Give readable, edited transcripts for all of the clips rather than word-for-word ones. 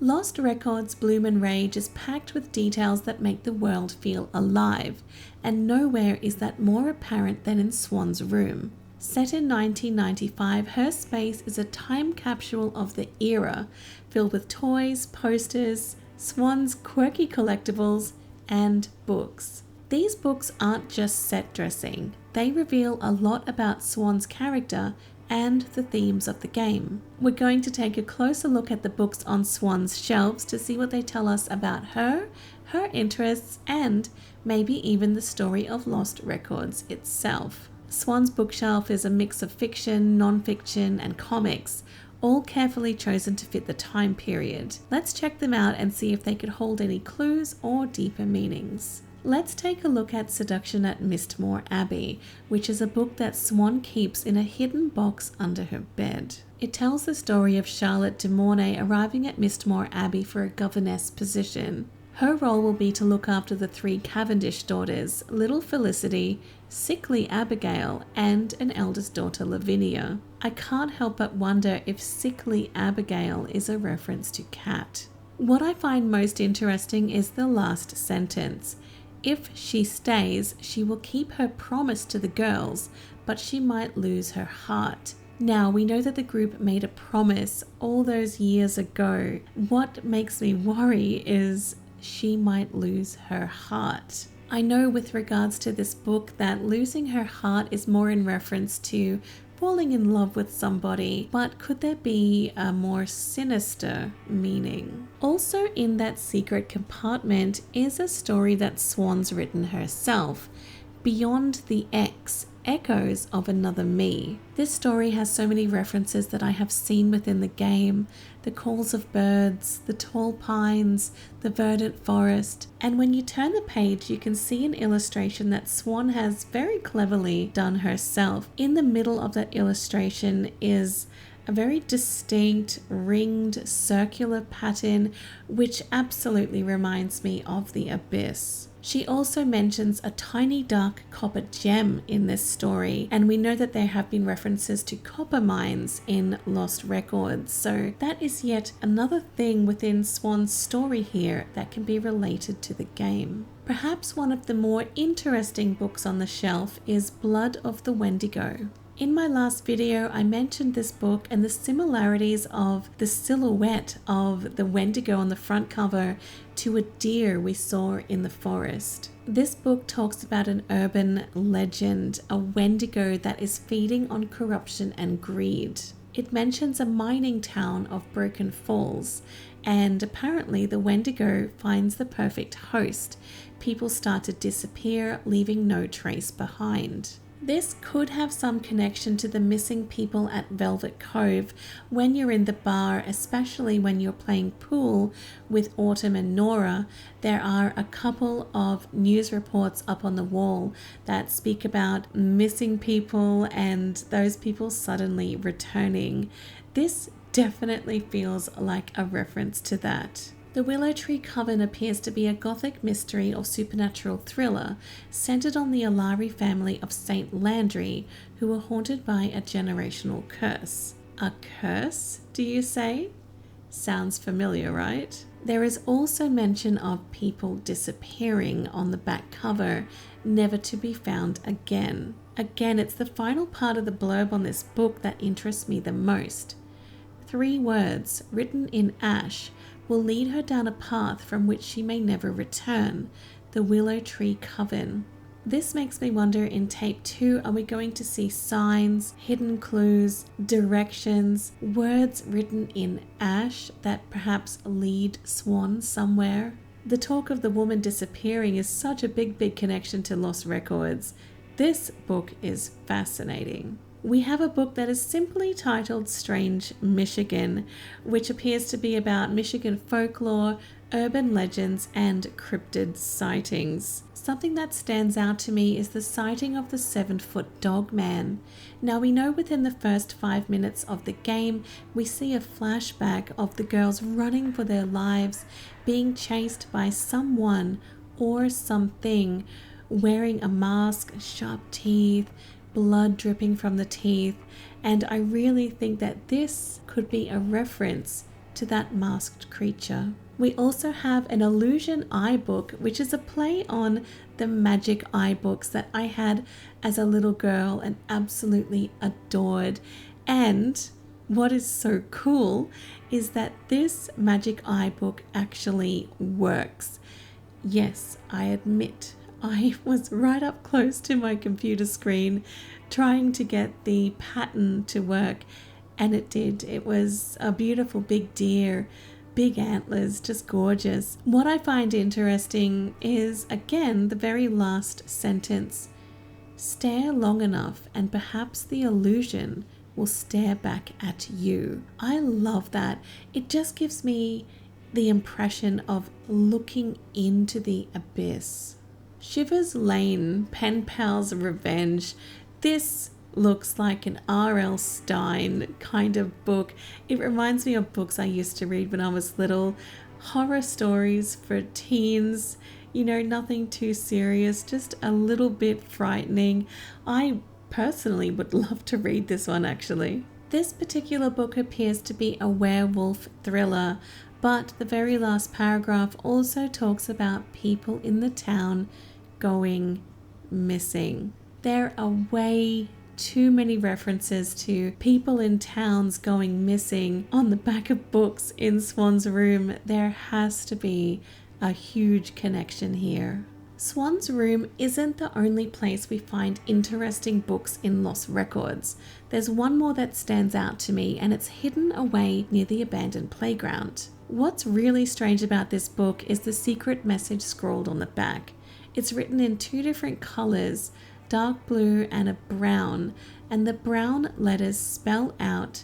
Lost Records' Bloom and Rage is packed with details that make the world feel alive, and nowhere is that more apparent than in Swann's room. Set in 1995, her space is a time capsule of the era, filled with toys, posters, Swann's quirky collectibles, and books. These books aren't just set dressing, they reveal a lot about Swann's character and the themes of the game. We're going to take a closer look at the books on Swann's shelves to see what they tell us about her interests, and maybe even the story of Lost Records itself. Swann's bookshelf is a mix of fiction, non-fiction, and comics, all carefully chosen to fit the time period. Let's check them out and see if they could hold any clues or deeper meanings. Let's take a look at Seduction at Mistmoor Abbey, which is a book that Swann keeps in a hidden box under her bed. It tells the story of Charlotte de Mornay arriving at Mistmoor Abbey for a governess position. Her role will be to look after the 3 Cavendish daughters, little Felicity, sickly Abigail, and an eldest daughter, Lavinia. I can't help but wonder if sickly Abigail is a reference to Cat. What I find most interesting is the last sentence. If she stays, she will keep her promise to the girls, but she might lose her heart. Now, we know that the group made a promise all those years ago. What makes me worry is she might lose her heart. I know with regards to this book that losing her heart is more in reference to falling in love with somebody, but could there be a more sinister meaning? Also in that secret compartment is a story that Swann's written herself, Beyond the X, Echoes of Another Me. This story has so many references that I have seen within the game: the calls of birds, the tall pines, the verdant forest, and when you turn the page you can see an illustration that Swann has very cleverly done herself. In the middle of that illustration is a very distinct ringed circular pattern which absolutely reminds me of the abyss. She also mentions a tiny dark copper gem in this story, and we know that there have been references to copper mines in Lost Records, so that is yet another thing within Swann's story here that can be related to the game. Perhaps one of the more interesting books on the shelf is Blood of the Wendigo. In my last video, I mentioned this book and the similarities of the silhouette of the Wendigo on the front cover to a deer we saw in the forest. This book talks about an urban legend, a Wendigo that is feeding on corruption and greed. It mentions a mining town of Broken Falls, and apparently the Wendigo finds the perfect host. People start to disappear, leaving no trace behind. This could have some connection to the missing people at Velvet Cove when you're in the bar, especially when you're playing pool with Autumn and Nora. There are a couple of news reports up on the wall that speak about missing people and those people suddenly returning. This definitely feels like a reference to that. The Willow Tree Coven appears to be a gothic mystery or supernatural thriller centered on the Alari family of St. Landry, who were haunted by a generational curse. A curse, do you say? Sounds familiar, right? There is also mention of people disappearing on the back cover, never to be found again. Again, it's the final part of the blurb on this book that interests me the most. 3 words, written in ash, will lead her down a path from which she may never return, the Willow Tree Coven. This makes me wonder, in tape 2, are we going to see signs, hidden clues, directions, words written in ash that perhaps lead Swann somewhere? The talk of the woman disappearing is such a big connection to Lost Records. This book is fascinating. We have a book that is simply titled Strange Michigan, which appears to be about Michigan folklore, urban legends, and cryptid sightings. Something that stands out to me is the sighting of the 7-foot dog man. Now, we know within the first 5 minutes of the game, we see a flashback of the girls running for their lives, being chased by someone or something, wearing a mask, sharp teeth, blood dripping from the teeth, and I really think that this could be a reference to that masked creature. We also have an illusion eye book, which is a play on the magic eye books that I had as a little girl and absolutely adored. And what is so cool is that this magic eye book actually works. Yes, I admit I was right up close to my computer screen trying to get the pattern to work, and it did. It was a beautiful big deer, big antlers, just gorgeous. What I find interesting is, again, the very last sentence. Stare long enough and perhaps the illusion will stare back at you. I love that. It just gives me the impression of looking into the abyss. Shivers Lane, Pen Pal's Revenge. This looks like an R.L. Stine kind of book. It reminds me of books I used to read when I was little. Horror stories for teens, nothing too serious, just a little bit frightening. I personally would love to read this one actually. This particular book appears to be a werewolf thriller, but the very last paragraph also talks about people in the town going missing. There are way too many references to people in towns going missing on the back of books in Swann's room. There has to be a huge connection here. Swann's room isn't the only place we find interesting books in Lost Records. There's one more that stands out to me, and it's hidden away near the abandoned playground. What's really strange about this book is the secret message scrawled on the back. It's written in 2 different colors, dark blue and a brown, and the brown letters spell out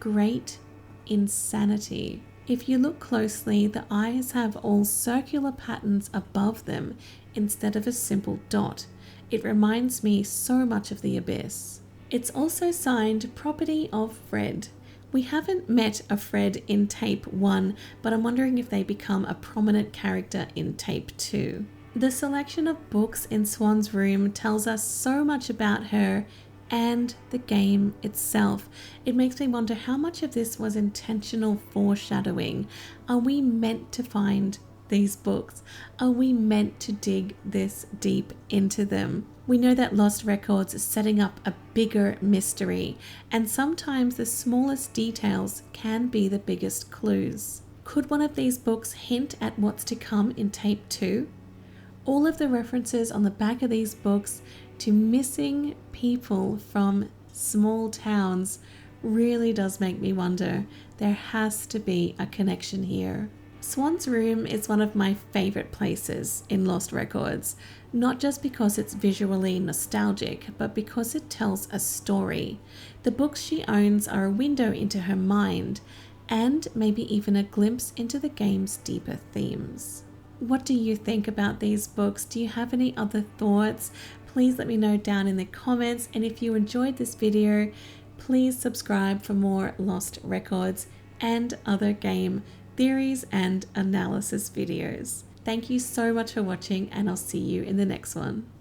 Great Insanity. If you look closely, the eyes have all circular patterns above them instead of a simple dot. It reminds me so much of the Abyss. It's also signed Property of Fred. We haven't met a Fred in tape 1, but I'm wondering if they become a prominent character in tape 2. The selection of books in Swann's room tells us so much about her and the game itself. It makes me wonder how much of this was intentional foreshadowing. Are we meant to find these books? Are we meant to dig this deep into them? We know that Lost Records is setting up a bigger mystery, and sometimes the smallest details can be the biggest clues. Could one of these books hint at what's to come in tape 2? All of the references on the back of these books to missing people from small towns really does make me wonder. There has to be a connection here. Swann's room is one of my favorite places in Lost Records, not just because it's visually nostalgic, but because it tells a story. The books she owns are a window into her mind, and maybe even a glimpse into the game's deeper themes. What do you think about these books? Do you have any other thoughts? Please let me know down in the comments. And if you enjoyed this video, please subscribe for more Lost Records and other game theories and analysis videos. Thank you so much for watching, and I'll see you in the next one.